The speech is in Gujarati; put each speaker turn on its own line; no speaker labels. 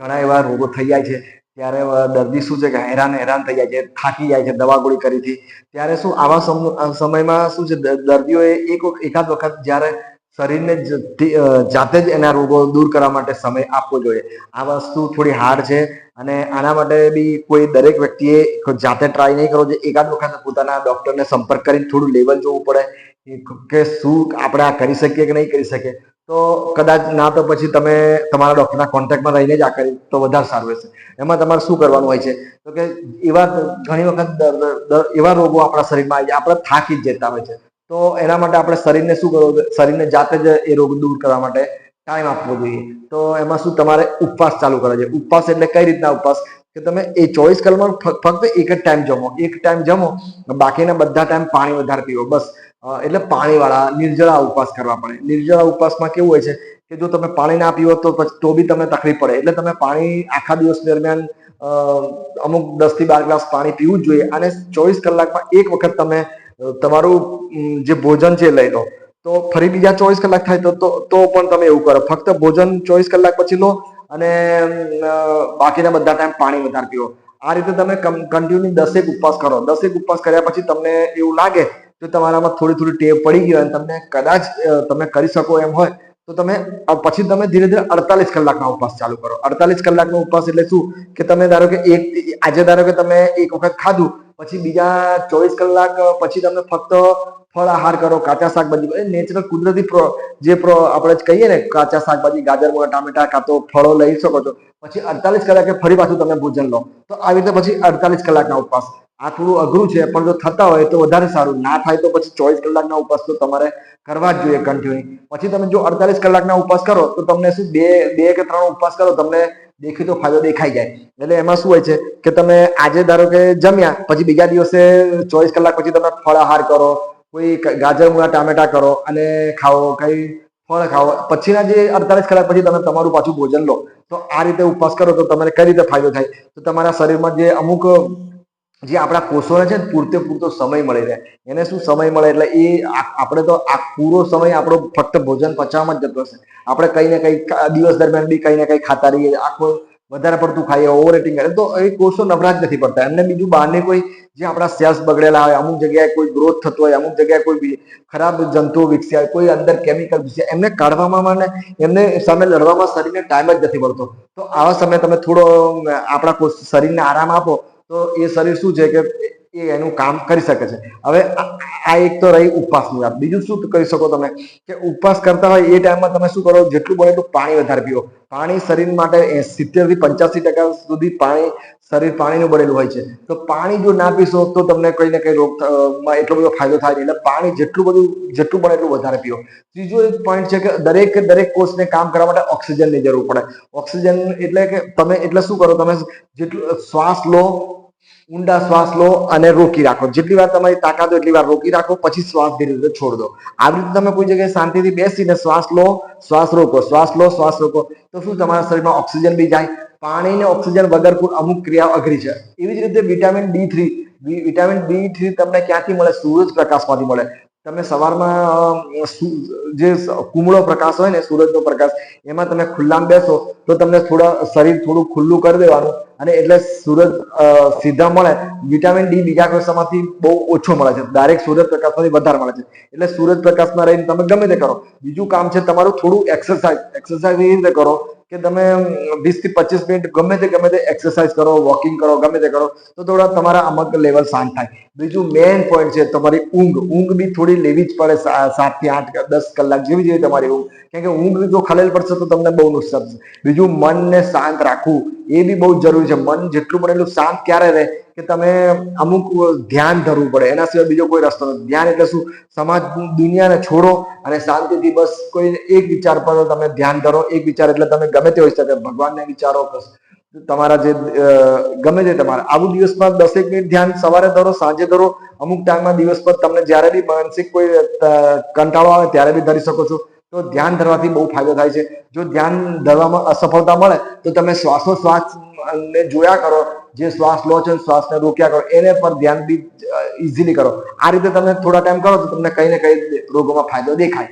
ઘણા એવા રોગો થઈ જાય છે ત્યારે દર્દી શું છે કે હેરાન થઈ જાય છે, થાકી જાય છે દવા ગોળી કરીથી. ત્યારે શું આવા સમયમાં શું છે દર્દીઓએ એકાદ વખત જ્યારે શરીરને જાતે જ એના રોગો દૂર કરવા માટે સમય આપવો જોઈએ. આ વસ્તુ થોડી હાર્ડ છે અને આના માટે બી કોઈ દરેક વ્યક્તિએ જાતે ટ્રાય નહીં કરવો જોઈએ. એકાદ વખત પોતાના ડોક્ટરને સંપર્ક કરીને થોડું લેવલ જોવું પડે કે શું આપણે આ કરી શકીએ કે નહીં કરી શકીએ. તો કદાચ ના તો પછી તમે તમારા ડોક્ટરના કોન્ટેક્ટમાં રહીને જ આ કરી તો વધારે સારું રહેશે. એમાં તમારે શું કરવાનું હોય છે તો કે એવા ઘણી વખત એવા રોગો આપણા શરીરમાં આવી જાય, આપણે થાકી જ જતા હોય છે. તો એના માટે આપણે શરીરને શું કરવું, શરીરને જાતે જ એ રોગ દૂર કરવા માટે ટાઈમ આપવો જોઈએ. તો એમાં શું તમારે ઉપવાસ ચાલુ કરવા જોઈએ. ઉપવાસ એટલે કઈ રીતના ઉપવાસ કે તમે એ 24 કલાકમાં ફક્ત એક જ ટાઈમ જમો, એક ટાઈમ જમો, બાકીના બધા ટાઈમ પાણી વધારે પીવો બસ. એટલે પાણીવાળા નિર્જળા ઉપવાસ કરવા પડે. નિર્જળા ઉપવાસમાં કેવું હોય છે કે જો તમે પાણી ના પીવો તો બી તમને તકલીફ પડે. એટલે તમે પાણી આખા દિવસ દરમિયાન અમુક 10 થી 12 ગ્લાસ પાણી પીવું જ જોઈએ. અને 24 કલાકમાં એક વખત તમે તમારું જે ભોજન છે લઈ લો. તો ફરી બીજા 24 કલાક થાય તો પણ તમે એવું કરો, ફક્ત ભોજન 24 કલાક પછી લો અને બાકીના બધા ટાઈમ પાણી વધારે પીવો. આ રીતે તમે કન્ટિન્યુ 10 ઉપવાસ કરો. 10 ઉપવાસ કર્યા પછી તમને એવું લાગે તો તમારામાં થોડી ટેવ પડી ગઈ અને તમને કદાચ તમે કરી શકો એમ હોય તો તમે પછી તમે ધીરે ધીરે 48 કલાકના ઉપવાસ ચાલુ કરો. 48 કલાકનો ઉપવાસ એટલે શું કે તમે ધારો કે આજે ધારો કે તમે એક વખત ખાધું, પછી બીજા 24 કલાક પછી તમે ફક્ત ફળ આહાર કરો, કાચા શાકભાજી, નેચરલ કુદરતી જે આપણે કહીએ ને કાચા શાકભાજી, ગાજર, મૂળા, ટામેટા કાં તો ફળો લઈ શકો છો. પછી 48 કલાકે ફરી પાછું તમે ભોજન લો. તો આવી રીતે પછી 48 કલાકના ઉપવાસ. આ થોડું અઘરું છે પણ જો થતા હોય તો વધારે સારું. ના થાય તો પછી 24 કલાકના ઉપવાસ તો તમારે કરવા જ જોઈએ કન્ટિન્યુ. પછી તમે જો 48 કલાકના ઉપવાસ કરો તો તમને શું બે કે 3 ઉપવાસ કરો તમને દેખીતો ફાયદો દેખાઈ જાય. એટલે એમાં શું હોય છે કે તમે આજે ધારો કે જમ્યા, પછી બીજા દિવસે 24 કલાક પછી તમે ફળ આહાર કરો, કોઈ ગાજર, મૂળા, ટામેટા કરો અને ખાઓ, કઈ ફળ ખાઓ. પછીના જે 48 કલાક પછી તમે તમારું પાછું ભોજન લો. તો આ રીતે ઉપવાસ કરો તો તમને કઈ રીતે ફાયદો થાય તો તમારા શરીરમાં જે અમુક જે આપણા કોષોને છે ને પૂરતો સમય મળી રહે. એને શું સમય મળે એટલે એ આપણે તો આ પૂરો સમય આપણો ફક્ત ભોજન પચાવવામાં જ જતો હશે. આપણે કઈ ને કઈ દિવસ દરમિયાન બી કઈ ને કઈ ખાતા રહીએ, આખો વધારે પડતું ખાઈએ, ઓવર ઇટિંગ કરે તો એ કોષો નવરા જ નથી પડતા. એમને બીજું બહારને કોઈ જે આપણા સેલ્સ બગડેલા હોય, અમુક જગ્યાએ કોઈ ગ્રોથ થતો હોય, અમુક જગ્યાએ કોઈ ખરાબ જંતુઓ વિકસ્યા હોય, કોઈ અંદર કેમિકલ વિકસ્યા, એમને કાઢવામાં એમને સામે લડવામાં શરીરને ટાઈમ જ નથી મળતો. તો આવા સમયે તમે થોડો આપણા શરીરને આરામ આપો તો એ શરીર શું છે કે એ એનું કામ કરી શકે છે. હવે આ એક તો રહી ઉપવાસની વાત. બીજું શું કરી શકો તમે કે ઉપવાસ કરતા હોય એ ટાઈમમાં તમે શું કરો, જેટલું બને એટલું પાણી વધારે પીવો. પાણી શરીર માટે 70 થી 85% સુધી શરીર પાણીનું બનેલું હોય છે. તો પાણી જો ના પીશો તો તમને કઈ ને કઈ રોગમાં એટલો બધો ફાયદો થાય નહીં. એટલે પાણી જેટલું બને એટલું વધારે પીવો. ત્રીજો એક પોઈન્ટ છે કે દરેક કોષને કામ કરવા માટે ઓક્સિજનની જરૂર પડે. ઓક્સિજન એટલે કે તમે એટલે શું કરો, તમે જેટલું શ્વાસ લો, ઊંડા શ્વાસ લો અને રોકી રાખો. જેટલી વાર તમારી તાકાત હોય એટલી વાર રોકી રાખો, પછી શ્વાસ ધીરે ધીરે છોડ દો. આવી રીતે તમે કોઈ જગ્યાએ શાંતિથી બેસીને શ્વાસ લો, શ્વાસ રોકો, શ્વાસ લો, શ્વાસ રોકો. તો શું તમારા શરીરમાં ઓક્સિજન બી જાય. પાણી ને ઓક્સિજન વગર અમુક ક્રિયાઓ અઘરી છે. એવી જ રીતે વિટામિન D3 તમને ક્યાંથી મળે? સૂરજ પ્રકાશમાંથી મળે. તમે સવારમાં જે કુમળો પ્રકાશ હોય ને, સૂરજનો પ્રકાશ, એમાં તમે ખુલ્લામાં બેસો તો તમને શરીર થોડું ખુલ્લું કરી દેવાનું અને એટલે સૂરજ સીધા મળે. વિટામિન ડી બીજા કશામાંથી બહુ ઓછો મળે છે, ડાયરેક્ટ સૂરજ પ્રકાશમાંથી વધારે મળે છે. એટલે સૂરજ પ્રકાશમાં રહીને તમે ગમે તે કરો. બીજું કામ છે તમારું થોડું એક્સરસાઇઝ એ રીતે કરો કે તમે 20 થી 25 મિનિટ ગમે તે એક્સરસાઇઝ કરો, વોકિંગ કરો, ગમે તે કરો તો થોડા તમારા અમુક લેવલ શાંત થાય. બીજું મેઇન પોઈન્ટ છે તમારી ઊંઘ બી થોડી લેવી જ પડે. 7 થી 8 10 કલાક જેવી જોઈએ તમારી ઊંઘ. કેમ કે ઊંઘ જો ખલેલ પડશે તો તમને બહુ નુકસાન થશે. બીજું મનને શાંત રાખવું એ બી બહુ જરૂરી છે. મન જેટલું બને એટલું શાંત ક્યારે રહે કે તમે અમુક ધ્યાન ધરવું પડે. એના સિવાય બીજો કોઈ રસ્તો નથી. ધ્યાન એટલે શું? સમાજ દુનિયાને છોડો અને શાંતિથી બસ કોઈ એક વિચાર પર તમે ધ્યાન ધરો. એક વિચાર એટલે તમે ગમે તે હોઈ શકે, ભગવાનને વિચારો, તમારા જે ગમે તે તમારે આવું દિવસમાં 10 મિનિટ ધ્યાન સવારે ધરો, સાંજે ધરો. અમુક ટાઈમમાં દિવસ પર તમને જ્યારે બી માનસિક કોઈ કંટાળો આવે ત્યારે બી ધરી શકો છો. તો ધ્યાન ધરવાથી બહુ ફાયદો થાય છે. જો ધ્યાન ધરવામાં અસફળતા મળે તો તમે શ્વાસ ને જોયા કરો. જે શ્વાસ લો છો શ્વાસને રોક્યા કરો, એને પર ધ્યાન બી ઇઝીલી કરો. આ રીતે તમે થોડા ટાઈમ કરો તો તમને કઈ ને કઈ રોગોમાં ફાયદો દેખાય.